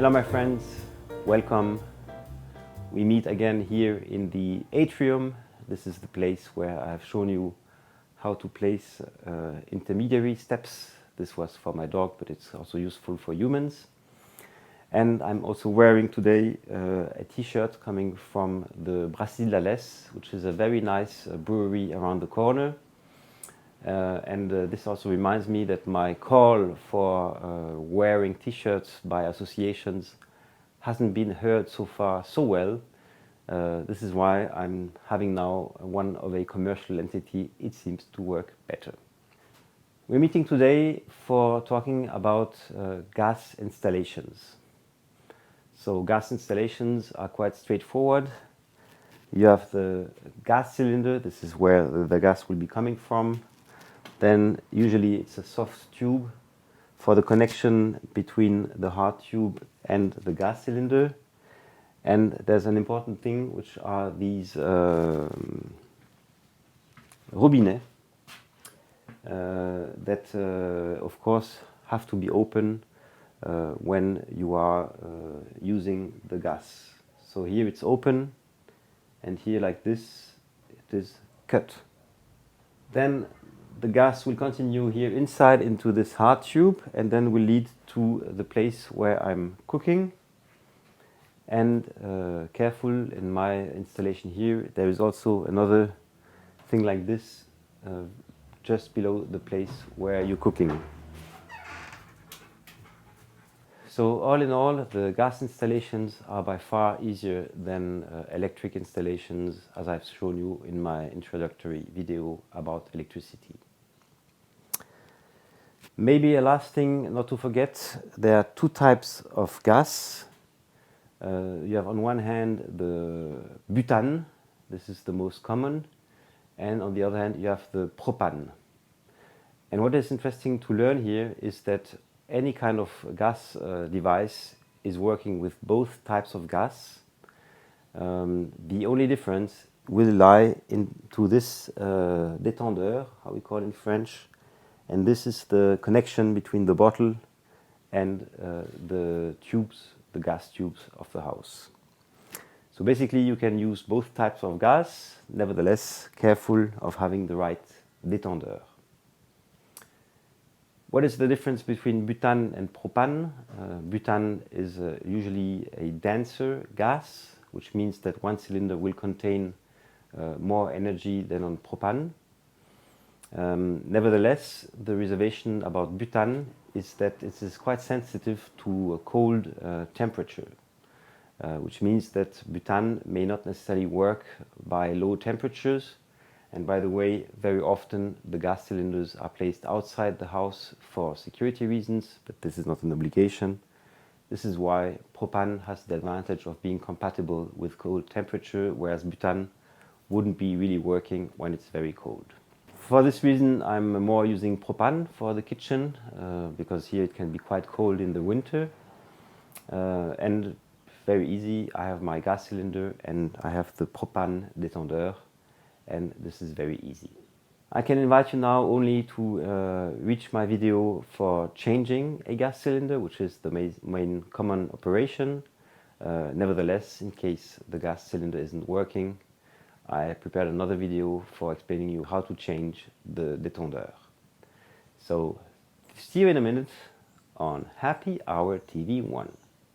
Hello my friends, welcome. We meet again here in the atrium. This is the place where I've shown you how to place intermediary steps. This was for my dog, but it's also useful for humans. And I'm also wearing today a t-shirt coming from the Brasserie de la Laisse, which is a very nice brewery around the corner. This also reminds me that my call for wearing t-shirts by associations hasn't been heard so far so well. This is why I'm having now one of a commercial entity. It seems to work better. We're meeting today for talking about gas installations. So gas installations are quite straightforward. You have the gas cylinder. This is where the gas will be coming from. Then usually it's a soft tube for the connection between the hard tube and the gas cylinder. And there's an important thing, which are these robinets that of course have to be open when you are using the gas. So here it's open, and here like this it is cut. Then the gas will continue here inside into this hard tube, and then will lead to the place where I'm cooking. And careful, in my installation here there is also another thing like this just below the place where you're cooking. So all in all, the gas installations are by far easier than electric installations, as I've shown you in my introductory video about electricity. Maybe a last thing not to forget, there are two types of gas. You have on one hand the butane, this is the most common, and on the other hand you have the propane. And what is interesting to learn here is that any kind of gas device is working with both types of gas. The only difference will lie into this détendeur, how we call it in French, and this is the connection between the bottle and the tubes, the gas tubes of the house. So basically you can use both types of gas, nevertheless careful of having the right détendeur. What is the difference between butane and propane? Butane is usually a denser gas, which means that one cylinder will contain more energy than on propane. Nevertheless, the reservation about butane is that it is quite sensitive to a cold temperature, which means that butane may not necessarily work by low temperatures. And by the way, very often the gas cylinders are placed outside the house for security reasons, but this is not an obligation. This is why propane has the advantage of being compatible with cold temperature, whereas butane wouldn't be really working when it's very cold. For this reason, I'm more using propane for the kitchen, because here it can be quite cold in the winter. And very easy, I have my gas cylinder and I have the propane détendeur, and this is very easy. I can invite you now only to reach my video for changing a gas cylinder, which is the main common operation. Nevertheless, in case the gas cylinder isn't working, I prepared another video for explaining you how to change the détendeur. So, see you in a minute on Happy Hour TV 1.